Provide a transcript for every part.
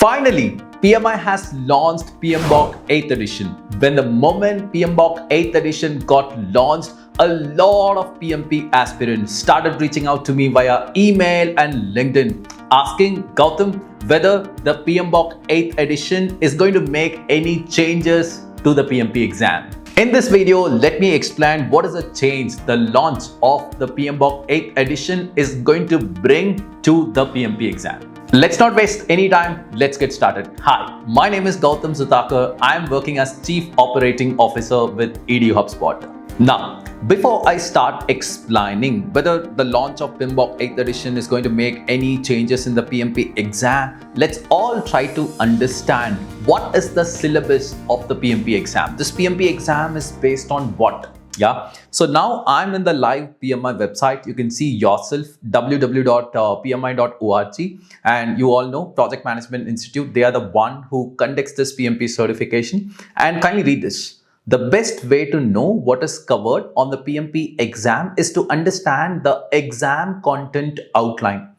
Finally, PMI has launched PMBOK 8th edition. When the moment PMBOK 8th edition got launched, a lot of PMP aspirants started reaching out to me via email and LinkedIn asking Gautam whether the PMBOK 8th edition is going to make any changes to the PMP exam. In this video, let me explain what is the change the launch of the PMBOK 8th edition is going to bring to the PMP exam. Let's not waste any time, let's get started. Hi, my name is Gautam Zutakar. I am working as Chief Operating Officer with EduHubSpot. Now, before I start explaining whether the launch of PMBOK 8th edition is going to make any changes in the PMP exam, let's all try to understand what is the syllabus of the PMP exam. This PMP exam is based on what? Yeah. So now I'm in the live PMI website. You can see yourself www.pmi.org, and you all know Project Management Institute. They are the one who conducts this PMP certification. And kindly read this. The best way to know what is covered on the PMP exam is to understand the exam content outline.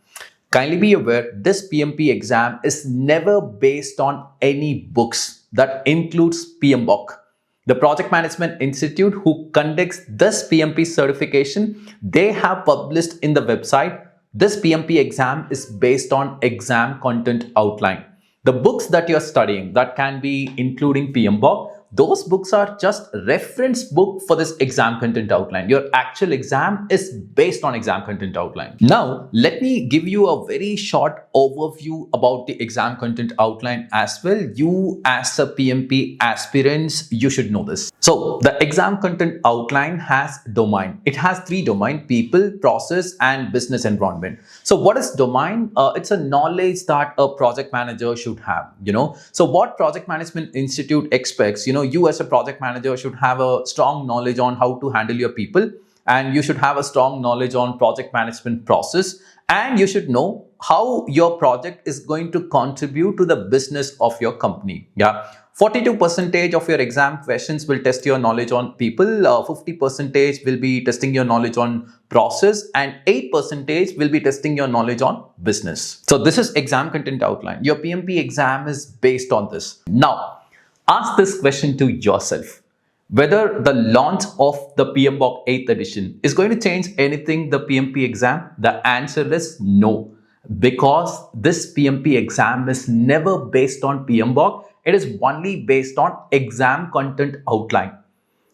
Kindly be aware, this PMP exam is never based on any books. That includes PMBOK. The Project Management Institute who conducts this PMP certification, they have published in the website, this PMP exam is based on exam content outline. The books that you're studying, that can be including PMBOK, those books are just reference book for this exam content outline. Your actual exam is based on exam content outline. Now, let me give you a very short overview about the exam content outline as well. You as a PMP aspirants, you should know this. So the exam content outline has domain. It has three domains: people, process, and business environment. So what is domain? It's a knowledge that a project manager should have, So what Project Management Institute expects, you as a project manager should have a strong knowledge on how to handle your people, and you should have a strong knowledge on project management process, and you should know how your project is going to contribute to the business of your company. 42% of your exam questions will test your knowledge on people, 50% will be testing your knowledge on process, and 8% will be testing your knowledge on business. So this is exam content outline. Your PMP exam is based on this. Now, ask this question to yourself. Whether the launch of the PMBOK 8th edition is going to change anything the PMP exam? The answer is no. Because this PMP exam is never based on PMBOK. It is only based on exam content outline.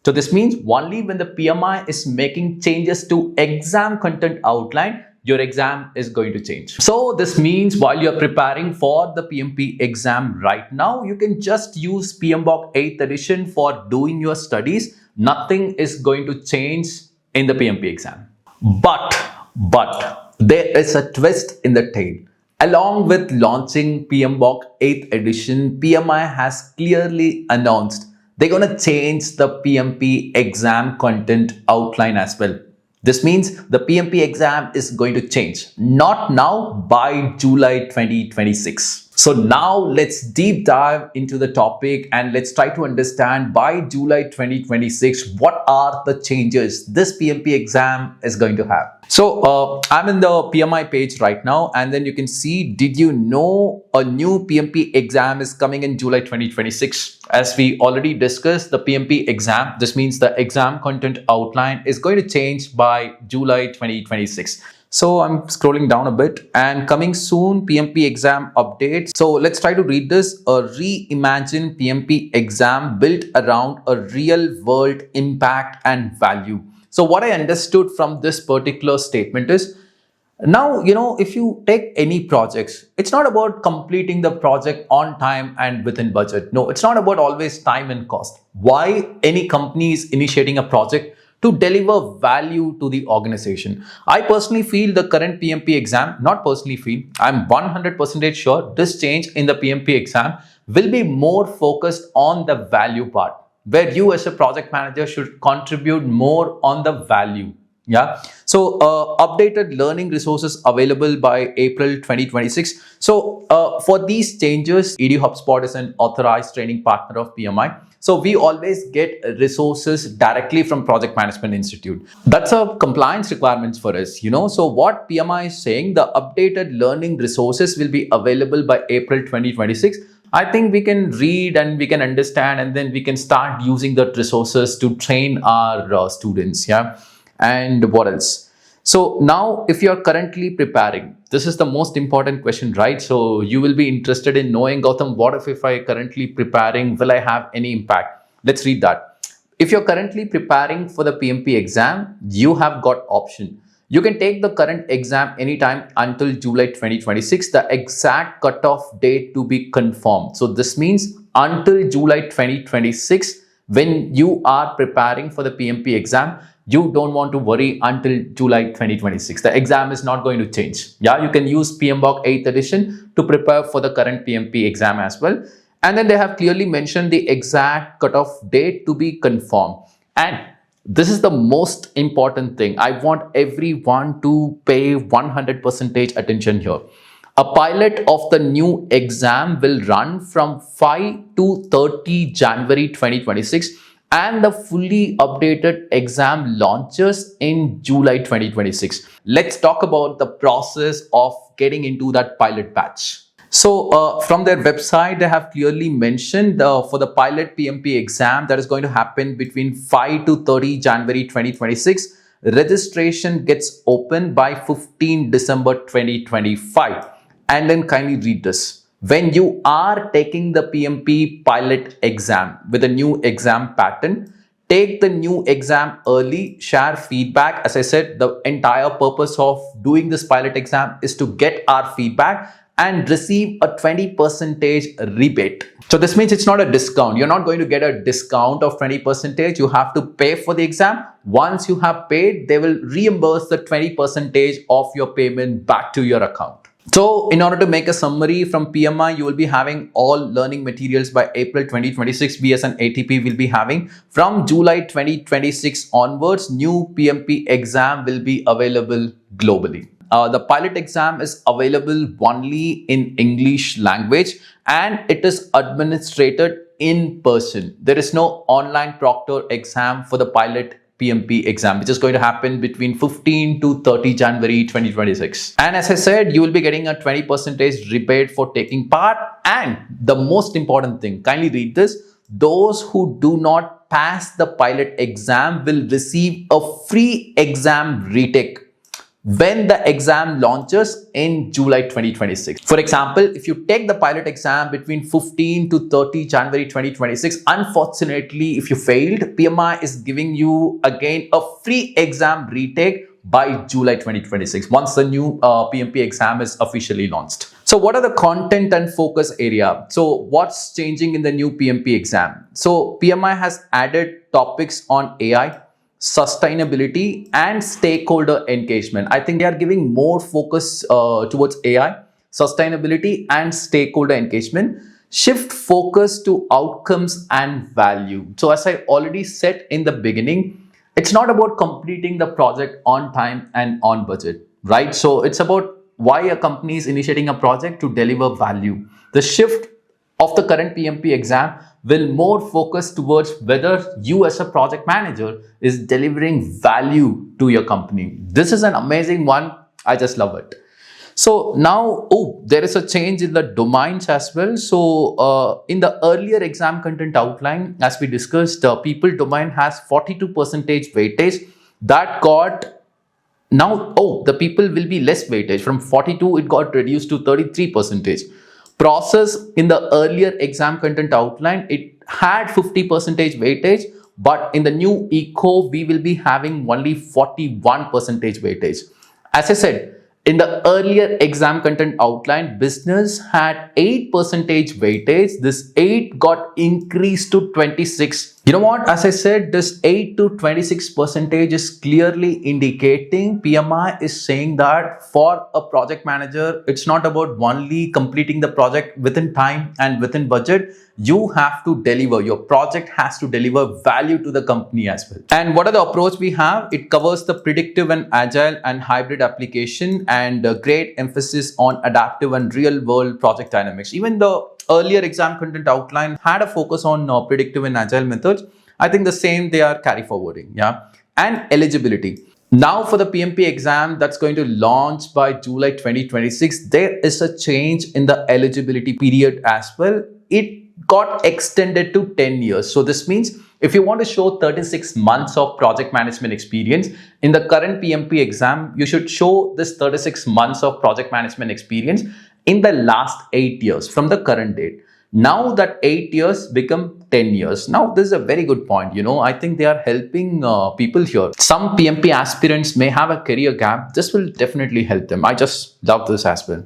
So this means only when the PMI is making changes to exam content outline, your exam is going to change. So this means while you're preparing for the PMP exam right now, you can just use PMBOK 8th edition for doing your studies. Nothing is going to change in the PMP exam. But there is a twist in the tail. Along with launching PMBOK 8th edition, PMI has clearly announced they're going to change the PMP exam content outline as well. This means the PMP exam is going to change. Not now, by July 2026. So now let's deep dive into the topic and let's try to understand by July 2026, what are the changes this PMP exam is going to have. So I'm in the PMI page right now, and then you can see, did you know a new PMP exam is coming in July 2026? As we already discussed, the PMP exam, this means the exam content outline is going to change by July 2026. So I'm scrolling down a bit, and coming soon, PMP exam updates. So let's try to read this. A reimagined PMP exam built around a real world impact and value. So what I understood from this particular statement is, now, if you take any projects, it's not about completing the project on time and within budget. No, it's not about always time and cost. Why any company is initiating a project? To deliver value to the organization. I personally feel the current PMP exam, not personally feel, I'm 100% sure this change in the PMP exam will be more focused on the value part, where you as a project manager should contribute more on the value. Yeah. So updated learning resources available by April 2026. So for these changes, EduHubSpot is an authorized training partner of PMI. So we always get resources directly from Project Management Institute. That's a compliance requirements for us, you know. So what PMI is saying, the updated learning resources will be available by April 2026. I think we can read and we can understand, and then we can start using the resources to train our students. Yeah. And what else? So now, if you're currently preparing, this is the most important question, right? So you will be interested in knowing, Gautam, what if I currently preparing, will I have any impact? Let's read that. If you're currently preparing for the PMP exam, you have got option. You can take the current exam anytime until July 2026, the exact cutoff date to be confirmed. So this means until July 2026, when you are preparing for the PMP exam, you don't want to worry until July 2026. The exam is not going to change. Yeah, you can use PMBOK 8th edition to prepare for the current PMP exam as well. And then they have clearly mentioned the exact cutoff date to be confirmed. And this is the most important thing. I want everyone to pay 100% attention here. A pilot of the new exam will run from 5 to 30 January 2026, and the fully updated exam launches in July 2026. Let's talk about the process of getting into that pilot batch. So from their website, they have clearly mentioned for the pilot PMP exam that is going to happen between 5 to 30 January 2026. Registration gets open by 15 December 2025. And then kindly read this. When you are taking the PMP pilot exam with a new exam pattern, take the new exam early, share feedback. As I said, the entire purpose of doing this pilot exam is to get our feedback and receive a 20% rebate. So this means it's not a discount. You're not going to get a discount of 20%. You have to pay for the exam. Once you have paid, they will reimburse the 20% of your payment back to your account. So in order to make a summary from PMI, you will be having all learning materials by April 2026. We as an ATP will be having from July 2026 onwards, new PMP exam will be available globally. The pilot exam is available only in English language, and it is administered in person. There is no online proctor exam for the pilot PMP exam, which is going to happen between 15 to 30 January 2026. And as I said, you will be getting a 20% rebate for taking part. And the most important thing, kindly read this. Those who do not pass the pilot exam will receive a free exam retake when the exam launches in July 2026. For example, if you take the pilot exam between 15 to 30 January 2026, unfortunately, if you failed, PMI is giving you again a free exam retake by July 2026 once the new PMP exam is officially launched. So what are the content and focus area? So what's changing in the new PMP exam? So PMI has added topics on AI, sustainability and stakeholder engagement. I think they are giving more focus towards AI, sustainability and stakeholder engagement. Shift focus to outcomes and value. So as I already said in the beginning, it's not about completing the project on time and on budget, right? So it's about why a company is initiating a project to deliver value. The shift of the current PMP exam will more focus towards whether you as a project manager is delivering value to your company. This is an amazing one. I just love it. So now, there is a change in the domains as well. So in the earlier exam content outline, as we discussed, people domain has 42% weightage. That got now, the people will be less weightage. From 42, it got reduced to 33%. Process in the earlier exam content outline, it had 50% weightage, but in the new eco, we will be having only 41% weightage. As I said, in the earlier exam content outline, business had 8% weightage. This 8 got increased to 26. You know what? As I said, this 8 to 26 percentage is clearly indicating PMI is saying that for a project manager, it's not about only completing the project within time and within budget. You have to deliver. Your project has to deliver value to the company as well. And what are the approach we have? It covers the predictive and agile and hybrid application, and a great emphasis on adaptive and real world project dynamics. Even the earlier exam content outline had a focus on predictive and agile methods. I think the same they are carry forwarding. Yeah. And eligibility. Now for the PMP exam that's going to launch by July 2026, there is a change in the eligibility period as well. It got extended to 10 years. So this means if you want to show 36 months of project management experience in the current PMP exam, you should show this 36 months of project management experience in the last 8 years from the current date. Now that 8 years become 10 years. Now this is a very good point. I think they are helping people here. Some PMP aspirants may have a career gap. This will definitely help them. I just love this as well.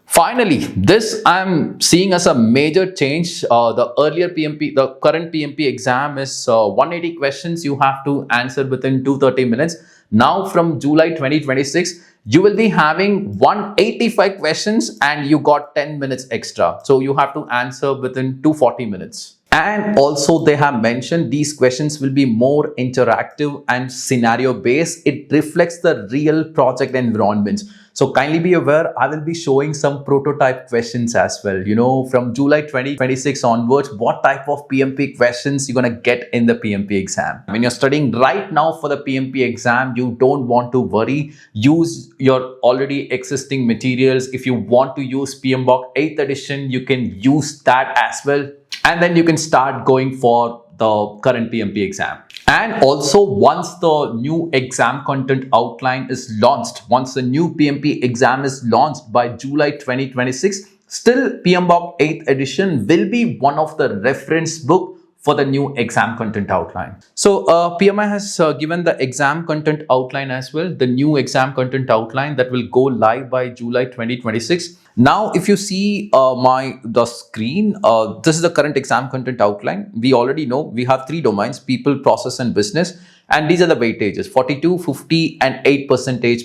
Finally, this I'm seeing as a major change. The current PMP exam is 180 questions you have to answer within 230 minutes. Now from July 2026, you will be having 185 questions and you got 10 minutes extra. So you have to answer within 240 minutes. And also they have mentioned these questions will be more interactive and scenario based. It reflects the real project environments. So kindly be aware, I will be showing some prototype questions as well. From July 2026 onwards, what type of PMP questions you're going to get in the PMP exam. When you're studying right now for the PMP exam, you don't want to worry. Use your already existing materials. If you want to use PMBOK 8th edition, you can use that as well. And then you can start going for the current PMP exam. And also, once the new exam content outline is launched, once the new PMP exam is launched by July 2026, still PMBOK 8th edition will be one of the reference book for the new exam content outline. So PMI has given the exam content outline as well, the new exam content outline that will go live by July 2026. Now, if you see the screen, this is the current exam content outline. We already know we have 3 domains: people, process, and business. And these are the weightages: 42, 50, and 8%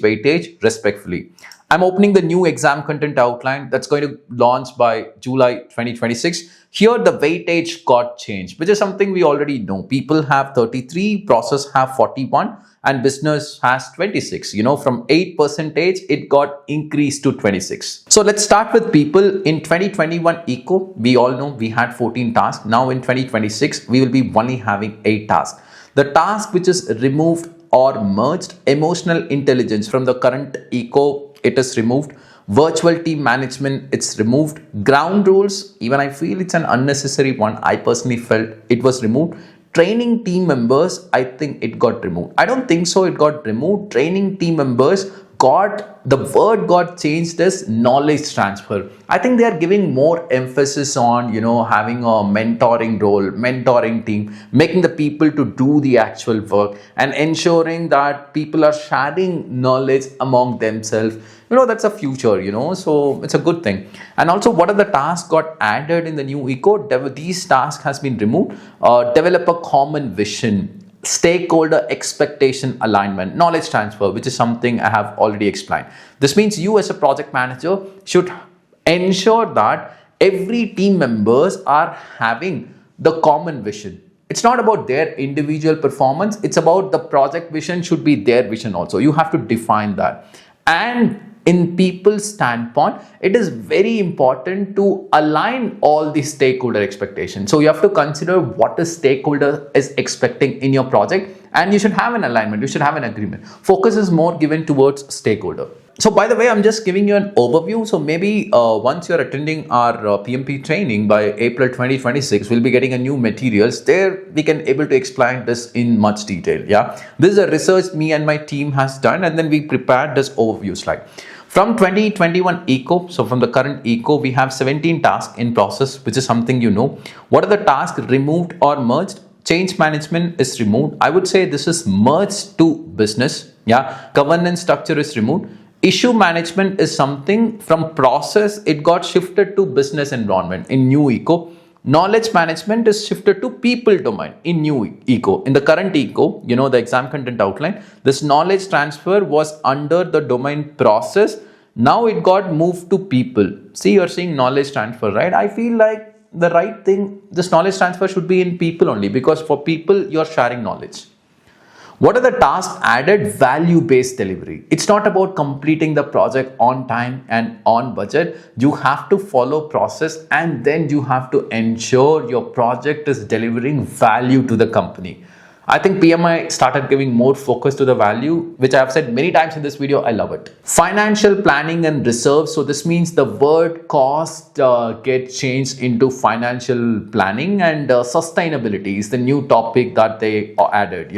weightage respectively. I'm opening the new exam content outline that's going to launch by July 2026. Here the weightage got changed, which is something we already know. People have 33, process have 41, and business has 26. From 8% it got increased to 26. So let's start with people. In 2021 eco, we all know we had 14 tasks. Now in 2026, we will be only having 8 tasks. The task which is removed or merged: emotional intelligence from the current eco, it is removed. Virtual team management, it's removed. Ground rules, even I feel it's an unnecessary one. I personally felt it was removed. Training team members, I think it got removed. I don't think so it got removed. Training team members the word got changed as knowledge transfer. I think they are giving more emphasis on, having a mentoring role, mentoring team, making the people to do the actual work and ensuring that people are sharing knowledge among themselves. That's a future, so it's a good thing. And also, what are the tasks got added in the new eco? These tasks has been removed. Develop a common vision, stakeholder expectation alignment, knowledge transfer, which is something I have already explained. This means you as a project manager should ensure that every team members are having the common vision. It's not about their individual performance. It's about the project vision should be their vision also. You have to define that. And in people's standpoint, it is very important to align all the stakeholder expectations. So you have to consider what the stakeholder is expecting in your project, and you should have an alignment. You should have an agreement. Focus is more given towards stakeholder. So by the way, I'm just giving you an overview. So maybe once you're attending our PMP training by April 2026, we'll be getting a new materials. There we can able to explain this in much detail. Yeah, this is a research me and my team has done, and then we prepared this overview slide. From 2021 eco, so from the current eco, we have 17 tasks in process, which is something you know. What are the tasks removed or merged? Change management is removed. I would say this is merged to business. Yeah, governance structure is removed. Issue management is something from process, it got shifted to business environment in new eco. Knowledge management is shifted to people domain in new eco. In the current eco, the exam content outline, this knowledge transfer was under the domain process. Now it got moved to people. See, you're seeing knowledge transfer, right? I feel like the right thing, this knowledge transfer should be in people only, because for people, you're sharing knowledge. What are the tasks added? Value-based delivery. It's not about completing the project on time and on budget. You have to follow process, and then you have to ensure your project is delivering value to the company. I think PMI started giving more focus to the value, which I have said many times in this video. I love it. Financial planning and reserves. So this means the word cost gets changed into financial planning, and sustainability is the new topic that they added,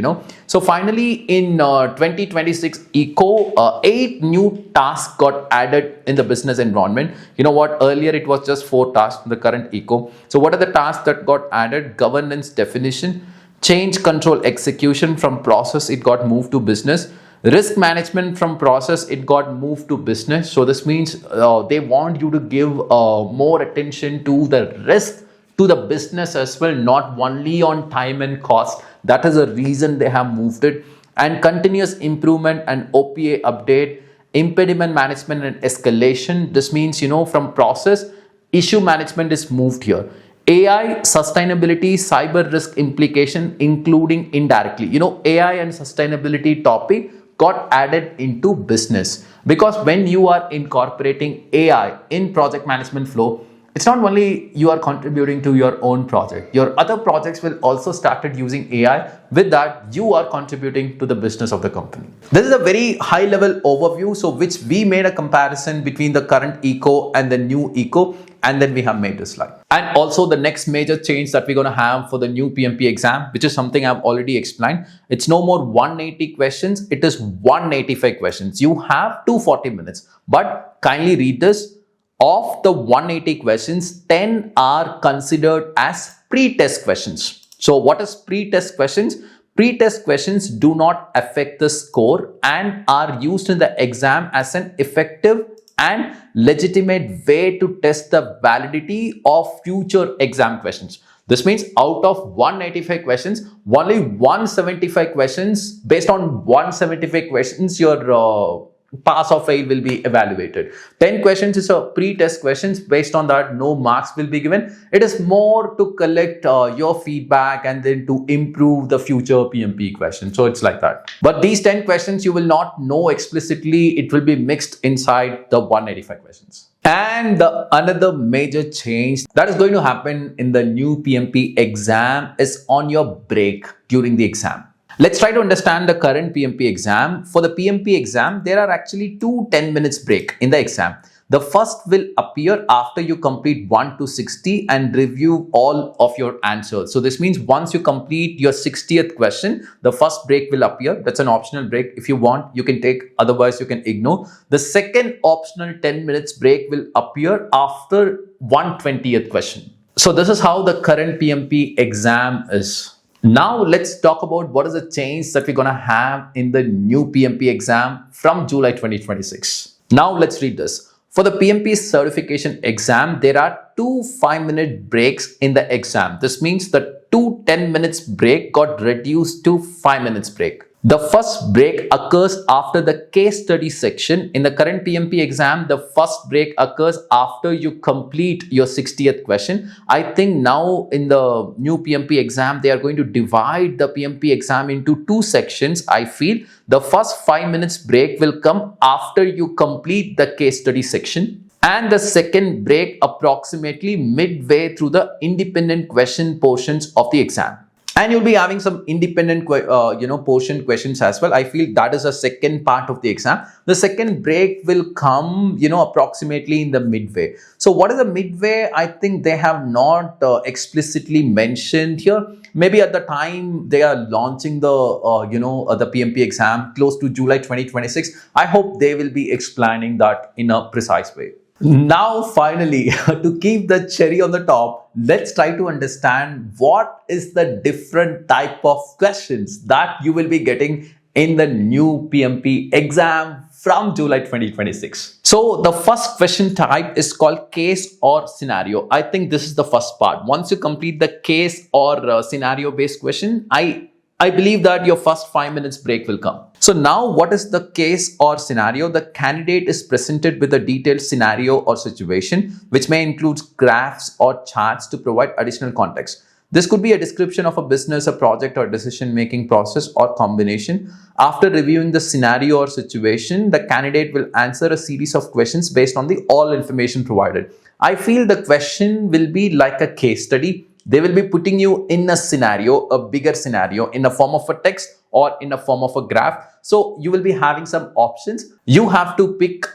So finally in 2026 eco, 8 new tasks got added in the business environment. You know what? Earlier it was just 4 tasks in the current eco. So what are the tasks that got added? Governance definition. Change control execution, from process it got moved to business. Risk management, from process it got moved to business. So this means they want you to give more attention to the risk to the business as well, not only on time and cost. That is the reason they have moved it. And continuous improvement and OPA update, impediment management and escalation. This means, from process, issue management is moved here. AI, sustainability, cyber risk implication, including indirectly. AI and sustainability topic got added into business, because when you are incorporating AI in project management flow, it's not only you are contributing to your own project, your other projects will also started using AI. With that, you are contributing to the business of the company. This is a very high level overview, so which we made a comparison between the current eco and the new eco, and then we have made this slide. And also the next major change that we're going to have for the new PMP exam, which is something I've already explained. It's no more 180 questions, it is 185 questions. You have 240 minutes, but kindly read this. Of the 180 questions, 10 are considered as pre-test questions. So what is pre-test questions? Pre-test questions do not affect the score and are used in the exam as an effective and legitimate way to test the validity of future exam questions. This means out of 185 questions, only 175 questions, based on 175 questions, your pass or fail will be evaluated. 10 questions is a pre-test questions. Based on that, no marks will be given. It is more to collect your feedback and then to improve the future PMP questions. So it's like that. But these 10 questions you will not know explicitly. It will be mixed inside the 185 questions. And another major change that is going to happen in the new PMP exam is on your break during the exam. Let's try to understand the current PMP exam. For the PMP exam, there are actually 2 10 minutes break in the exam. The first will appear after you complete 1 to 60 and review all of your answers. So this means once you complete your 60th question, the first break will appear. That's an optional break. If you want, you can take, otherwise you can ignore. The second optional 10 minutes break will appear after 120th question. So this is how the current PMP exam is. Now let's talk about what is the change that we're going to have in the new PMP exam from July 2026. Now let's read this. For the PMP certification exam, there are 2 5-minute breaks in the exam. This means the 2 10 minutes break got reduced to 5 minutes break. The first break occurs after the case study section. In the current PMP exam, the first break occurs after you complete your 60th question. I think now in the new PMP exam, they are going to divide the PMP exam into 2 sections. I feel the first 5 minutes break will come after you complete the case study section, and the second break approximately midway through the independent question portions of the exam. And you'll be having some independent portion questions as well. I feel that is the second part of the exam. The second break will come approximately in the midway. So what is the midway? I think they have not explicitly mentioned here. Maybe at the time they are launching the the PMP exam close to July 2026, I hope they will be explaining that in a precise way. Now finally, to keep the cherry on the top, let's try to understand what is the different type of questions that you will be getting in the new PMP exam from July 2026. So the first question type is called case or scenario. I think this is the first part. Once you complete the case or scenario based question, I believe that your first 5 minutes break will come. So now what is the case or scenario? The candidate is presented with a detailed scenario or situation, which may include graphs or charts to provide additional context. This could be a description of a business, a project, or decision-making process, or combination. After reviewing the scenario or situation, the candidate will answer a series of questions based on the all information provided. I feel the question will be like a case study. They will be putting you in a scenario, a bigger scenario, in the form of a text or in the form of a graph. So you will be having some options. You have to pick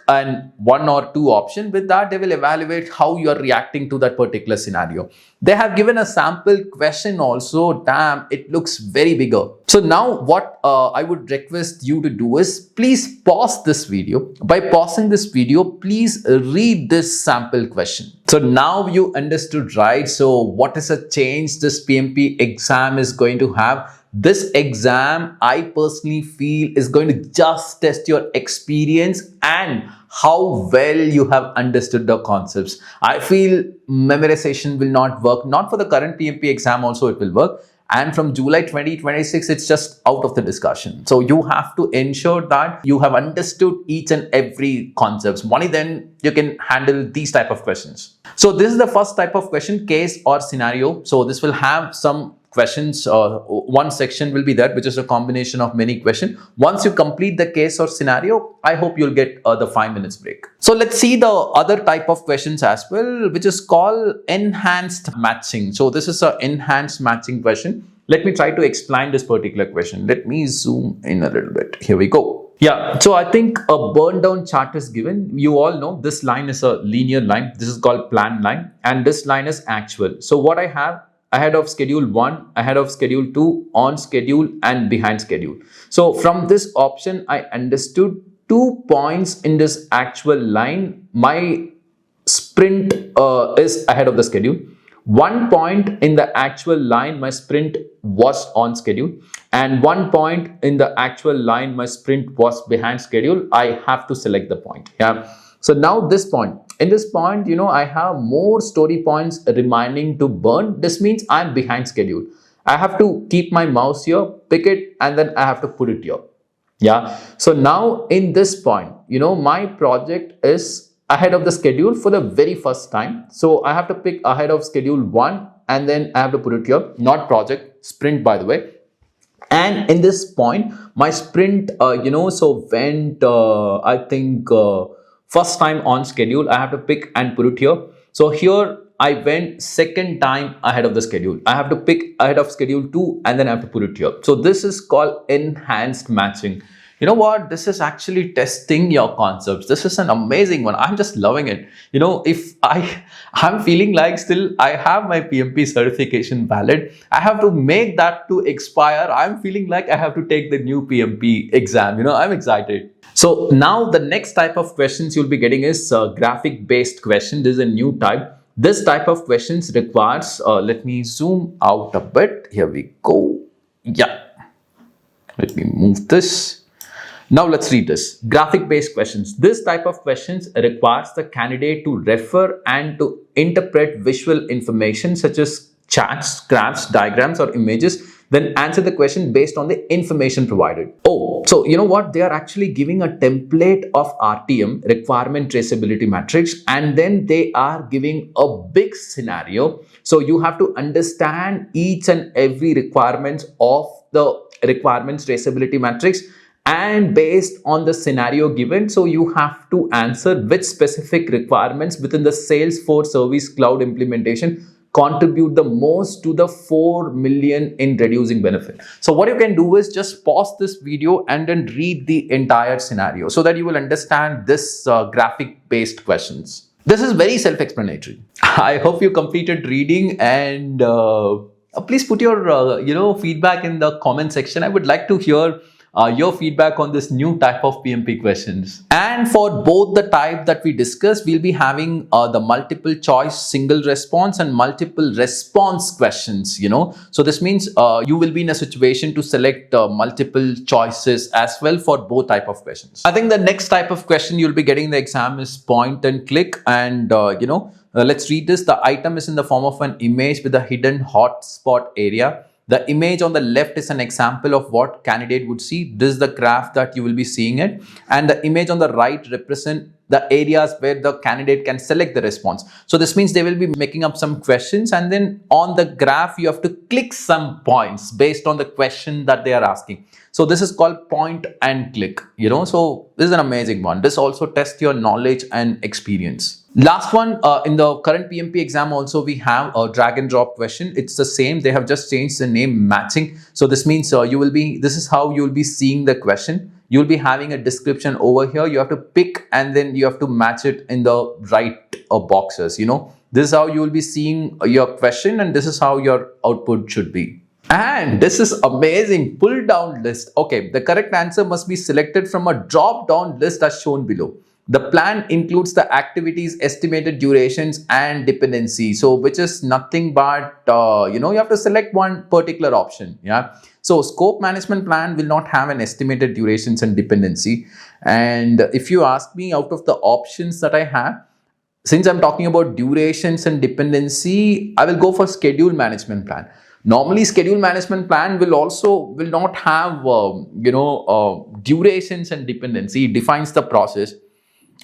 one or two options. With that, they will evaluate how you are reacting to that particular scenario. They have given a sample question also. Damn, it looks very bigger. So now what I would request you to do is please pause this video. By pausing this video, please read this sample question. So now you understood, right? So what is a change this PMP exam is going to have? This exam, I personally feel, is going to just test your experience and how well you have understood the concepts. I feel memorization will not work. Not for the current PMP exam also it will work. And from July 2026, it's just out of the discussion. So you have to ensure that you have understood each and every concepts. Only then you can handle these type of questions. So this is the first type of question, case or scenario. So this will have some questions. One section will be that, which is a combination of many questions. Once you complete the case or scenario, I hope you'll get the 5 minutes break. So let's see the other type of questions as well, which is called enhanced matching. So this is an enhanced matching question. Let me try to explain this particular question. Let me zoom in a little bit. Here we go. Yeah, so I think a burn down chart is given. You all know this line is a linear line. This is called plan line, and this line is actual. So what I have ahead of schedule 1, ahead of schedule 2, on schedule, and behind schedule. So from this option, I understood 2 points in this actual line. My sprint is ahead of the schedule. 1 point in the actual line, my sprint was on schedule, and 1 point in the actual line, my sprint was behind schedule. I have to select the point. Yeah. So now this point, in this point, I have more story points remaining to burn. This means I'm behind schedule. I have to keep my mouse here, pick it, and then I have to put it here. Yeah. So now in this point, my project is ahead of the schedule for the very first time. So I have to pick ahead of schedule 1, and then I have to put it here, not project, sprint, by the way. And in this point, my sprint, so went, I think, first time on schedule. I have to pick and put it here. So here I went second time ahead of the schedule. I have to pick ahead of schedule 2, and then I have to put it here. So this is called enhanced matching. You know what? This is actually testing your concepts. This is an amazing one. I'm just loving it. If I'm feeling like still I have my PMP certification valid, I have to make that to expire. I'm feeling like I have to take the new PMP exam. I'm excited. So now the next type of questions you'll be getting is graphic based question. This is a new type. This type of questions requires, let me zoom out a bit. Here we go. Yeah. Let me move this. Now let's read this. Graphic based questions. This type of questions requires the candidate to refer and to interpret visual information such as charts, graphs, diagrams, or images, then answer the question based on the information provided. Oh, so you know what? They are actually giving a template of RTM, requirement traceability matrix, and then they are giving a big scenario. So you have to understand each and every requirements of the requirements traceability matrix. And based on the scenario given, so you have to answer which specific requirements within the Salesforce Service Cloud implementation contribute the most to the 4 million in reducing benefit. So what you can do is just pause this video and then read the entire scenario so that you will understand this graphic based questions. This is very self-explanatory. I hope you completed reading, and please put your feedback in the comment section. I would like to hear your feedback on this new type of PMP questions. And for both the type that we discussed, we'll be having the multiple choice single response and multiple response questions, So this means you will be in a situation to select multiple choices as well for both type of questions. I think the next type of question you'll be getting in the exam is point and click, and let's read this. The item is in the form of an image with a hidden hotspot area. The image on the left is an example of what candidate would see. This is the graph that you will be seeing it. And the image on the right represent the areas where the candidate can select the response. So this means they will be making up some questions, and then on the graph you have to click some points based on the question that they are asking. So this is called point and click, So this is an amazing one. This also tests your knowledge and experience. Last one, in the current PMP exam also we have a drag and drop question. It's the same. They have just changed the name matching. So this means this is how you will be seeing the question. You'll be having a description over here. You have to pick and then you have to match it in the right boxes, This is how you will be seeing your question, and this is how your output should be. And this is amazing. Pull down list. Okay, the correct answer must be selected from a drop down list as shown below. The plan includes the activities, estimated durations and dependency. So which is nothing but, you have to select one particular option. Yeah. So scope management plan will not have an estimated durations and dependency. And if you ask me, out of the options that I have, since I'm talking about durations and dependency, I will go for schedule management plan. Normally, schedule management plan will not have, durations and dependency. It defines the process.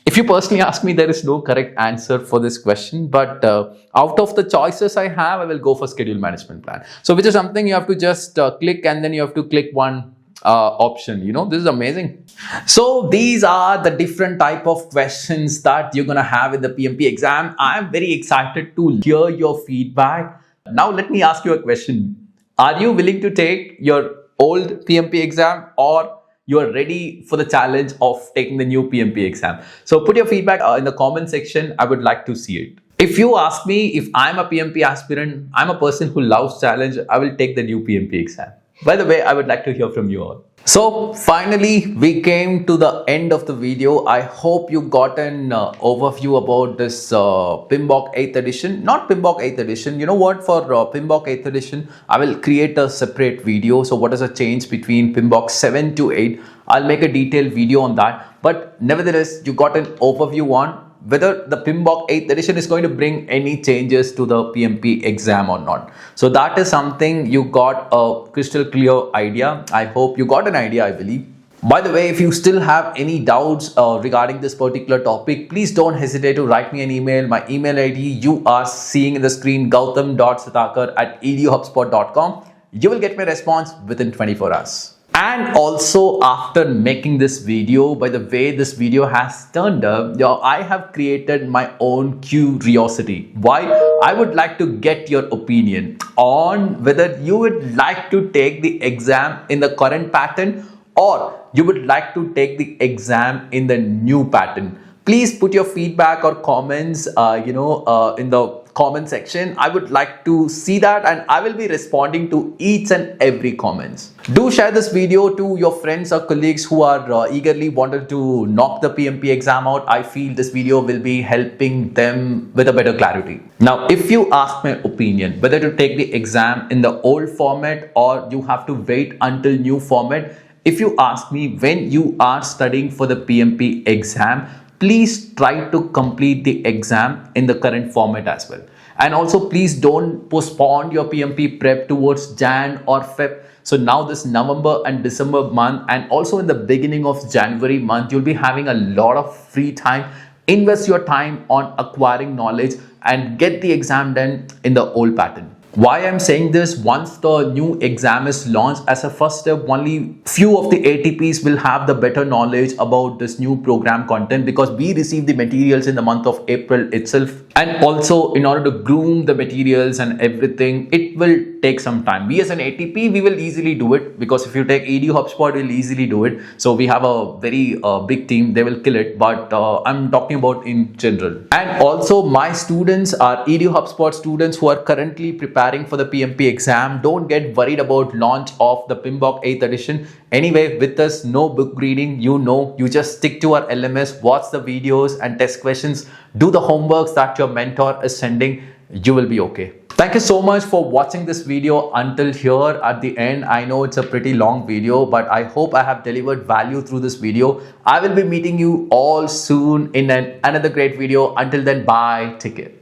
If you personally ask me, there is no correct answer for this question, but out of the choices I have, I will go for schedule management plan. So which is something you have to just click, and then you have to click one option. This is amazing. So these are the different type of questions that you're going to have in the PMP exam. I'm very excited to hear your feedback. Now let me ask you a question. Are you willing to take your old PMP exam, or you are ready for the challenge of taking the new PMP exam? So put your feedback in the comment section. I would like to see it. If you ask me if I'm a PMP aspirant, I'm a person who loves challenge, I will take the new PMP exam. By the way, I would like to hear from you all. So finally, we came to the end of the video. I hope you got an overview about this PMBOK 8th edition. Not PMBOK 8th edition. You know what? For PMBOK 8th edition, I will create a separate video. So what is the change between PMBOK 7 to 8? I'll make a detailed video on that. But nevertheless, you got an overview on whether the PMBOK 8th edition is going to bring any changes to the PMP exam or not. So that is something you got a crystal clear idea. I hope you got an idea, I believe. By the way, if you still have any doubts regarding this particular topic, please don't hesitate to write me an email. My email ID you are seeing in the screen, gautam.satakar@eduhubspot.com. You will get my response within 24 hours. And also, after making this video, by the way this video has turned up, I have created my own curiosity. Why? I would like to get your opinion on whether you would like to take the exam in the current pattern, or you would like to take the exam in the new pattern. Please put your feedback or comments, in the comment section. I would like to see that, and I will be responding to each and every comments. Do share this video to your friends or colleagues who are eagerly wanted to knock the PMP exam out. I feel this video will be helping them with a better clarity. Now, if you ask my opinion whether to take the exam in the old format or you have to wait until new format, if you ask me, when you are studying for the PMP exam, please try to complete the exam in the current format as well. And also, please don't postpone your PMP prep towards Jan or Feb. So now this November and December month, and also in the beginning of January month, you'll be having a lot of free time. Invest your time on acquiring knowledge and get the exam done in the old pattern. Why I'm saying this, once the new exam is launched, as a first step, only few of the ATPs will have the better knowledge about this new program content, because we receive the materials in the month of April itself. And also, in order to groom the materials and everything, it will take some time. We as an ATP, we will easily do it, because if you take EduHubSpot, we'll easily do it. So we have a very big team, they will kill it, but I'm talking about in general. And also my students are EduHubSpot students who are currently preparing for the PMP exam. Don't get worried about launch of the PMBOK 8th edition. Anyway, with us, no book reading, you just stick to our LMS, watch the videos and test questions, do the homeworks that your mentor is sending, you will be okay. Thank you so much for watching this video until here at the end. I know it's a pretty long video, but I hope I have delivered value through this video. I will be meeting you all soon in another great video. Until then, bye, take care.